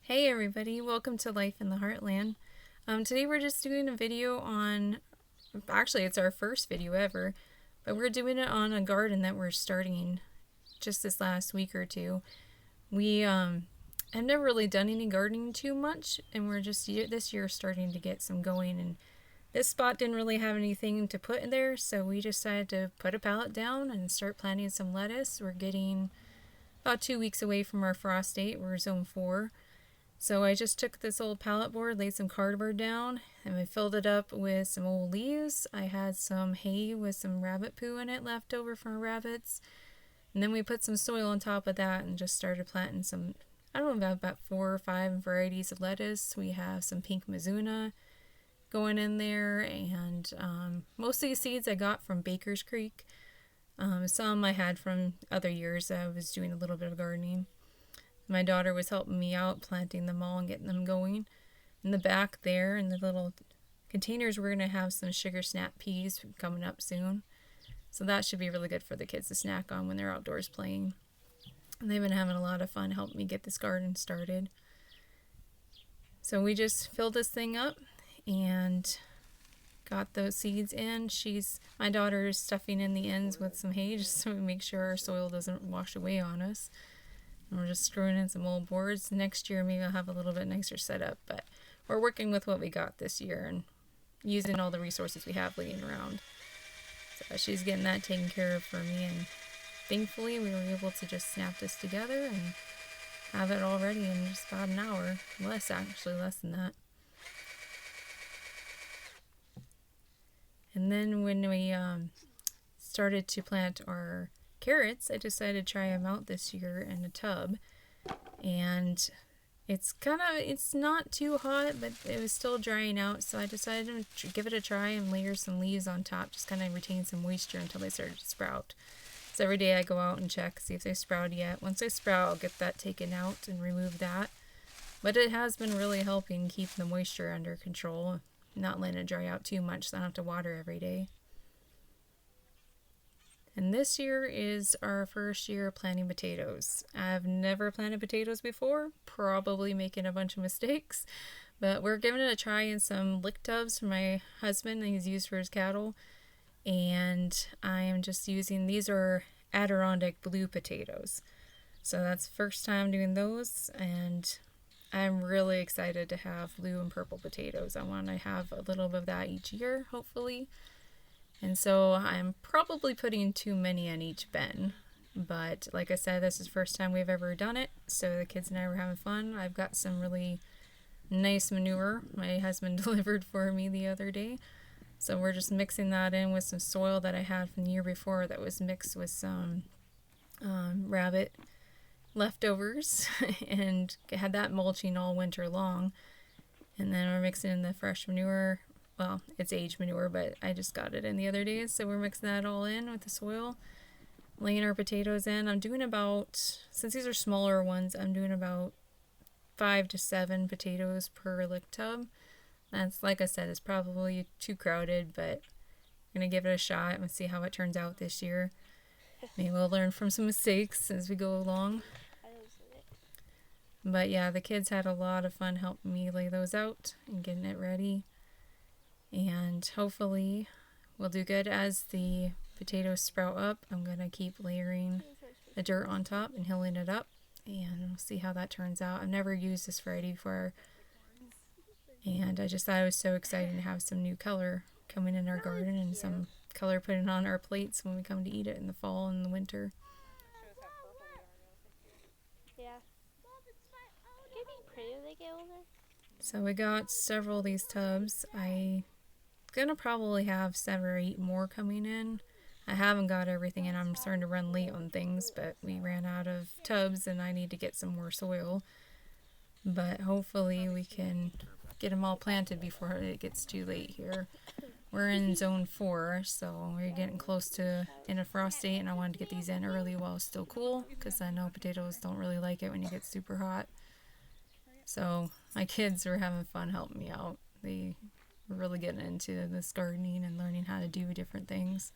Hey everybody, welcome to Life in the Heartland. Today we're just doing a video on, actually it's our first video ever, but we're doing it on a garden that we're starting just this last week or two. We have never really done any gardening too much, and we're just this year starting to get some going, and this spot didn't really have anything to put in there, so we decided to put a pallet down and start planting some lettuce. We're getting about 2 weeks away from our frost date. We're zone 4. So I just took this old pallet board, laid some cardboard down, and I filled it up with some old leaves. I had some hay with some rabbit poo in it left over from our rabbits. And then we put some soil on top of that and just started planting some, I don't know, about 4 or 5 varieties of lettuce. We have some pink Mizuna going in there, and most of these seeds I got from Baker's Creek. Some I had from other years. I was doing a little bit of gardening. My daughter was helping me out planting them all and getting them going. In the back there, in the little containers, we're going to have some sugar snap peas coming up soon. So that should be really good for the kids to snack on when they're outdoors playing. And they've been having a lot of fun helping me get this garden started. So we just filled this thing up and got those seeds in. My daughter is stuffing in the ends with some hay just so we make sure our soil doesn't wash away on us. And we're just screwing in some old boards. Next year maybe I'll have a little bit nicer setup, but we're working with what we got this year and using all the resources we have laying around. So she's getting that taken care of for me, and thankfully we were able to just snap this together and have it all ready in just about an hour. Less than that. And then when we started to plant our carrots, I decided to try them out this year in a tub, and it's not too hot, but it was still drying out, so I decided to give it a try and layer some leaves on top, just kind of retain some moisture until they started to sprout. So every day I go out and check, see if they sprouted yet. Once they sprout, I'll get that taken out and remove that. But it has been really helping keep the moisture under control, not letting it dry out too much so I don't have to water every day. And this year is our first year planting potatoes. I've never planted potatoes before, probably making a bunch of mistakes, but we're giving it a try in some lick tubs for my husband that he's used for his cattle. And I am just using, these are Adirondack blue potatoes. So that's the first time doing those, and I'm really excited to have blue and purple potatoes. I want to have a little bit of that each year, hopefully. And so I'm probably putting too many on each bin. But like I said, this is the first time we've ever done it, so the kids and I were having fun. I've got some really nice manure my husband delivered for me the other day. So we're just mixing that in with some soil that I had from the year before that was mixed with some rabbit leftovers and had that mulching all winter long. And then we're mixing in the fresh manure. Well, it's aged manure, but I just got it in the other day, so we're mixing that all in with the soil, laying our potatoes in. I'm doing about, since these are smaller ones, I'm doing about 5 to 7 potatoes per lick tub. That's, like I said, it's probably too crowded, but I'm going to give it a shot and see how it turns out this year. Maybe we'll learn from some mistakes as we go along. But yeah, the kids had a lot of fun helping me lay those out and getting it ready. And hopefully we'll do good as the potatoes sprout up. I'm going to keep layering the dirt on top and hilling it up, and we'll see how that turns out. I've never used this variety before, and I just thought it was so exciting to have some new color coming in our garden and some color putting on our plates when we come to eat it in the fall and the winter. Yeah. It'd be pretty when they get older. So we got several of these tubs. I'm gonna probably have 7 or 8 more coming in. I haven't got everything in. I'm starting to run late on things, but we ran out of tubs and I need to get some more soil. But hopefully we can get them all planted before it gets too late here. We're in zone 4, so we're getting close to in a frost date, and I wanted to get these in early while it's still cool, because I know potatoes don't really like it when you get super hot. So my kids were having fun helping me out. They were really getting into this gardening and learning how to do different things.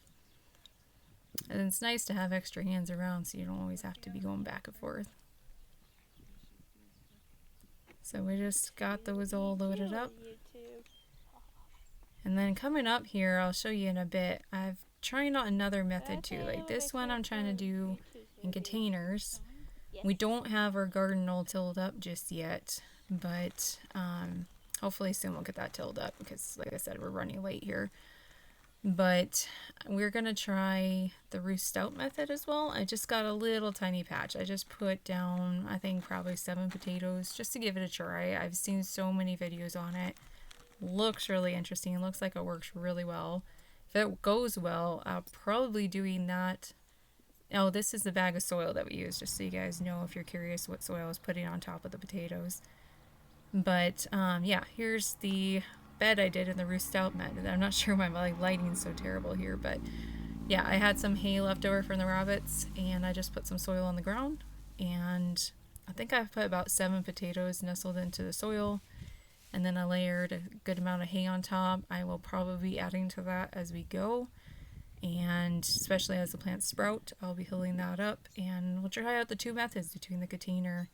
And it's nice to have extra hands around so you don't always have to be going back and forth. So we just got those all loaded up. YouTube. And then coming up here, I'll show you in a bit. I've trying out another method too. Like this one I'm trying to do in containers. We don't have our garden all tilled up just yet, but hopefully soon we'll get that tilled up because like I said, we're running late here. But we're gonna try the roost out method as well. I just got a little tiny patch. I just put down, I think probably 7 potatoes just to give it a try. I've seen so many videos on it. Looks really interesting. It looks like it works really well. If it goes well, I'll probably doing that. Oh, this is the bag of soil that we use, just so you guys know if you're curious what soil I was putting on top of the potatoes. But yeah, here's the bed I did in the roost out method. I'm not sure why my lighting's so terrible here, but yeah, I had some hay left over from the rabbits and I just put some soil on the ground, and I think I've put about 7 potatoes nestled into the soil, and then I layered a good amount of hay on top. I will probably be adding to that as we go, and especially as the plants sprout, I'll be hilling that up, and we'll try out the 2 methods between the container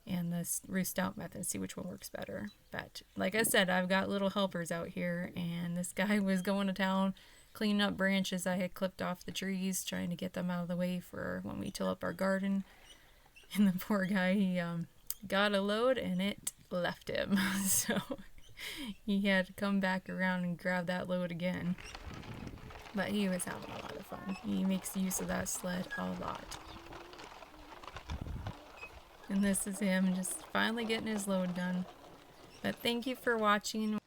and this roost out method, see which one works better. But like I said, I've got little helpers out here, and this guy was going to town cleaning up branches I had clipped off the trees, trying to get them out of the way for when we till up our garden. And the poor guy, he got a load and it left him. So he had to come back around and grab that load again. But he was having a lot of fun. He makes use of that sled a lot. And this is him just finally getting his load done. But thank you for watching.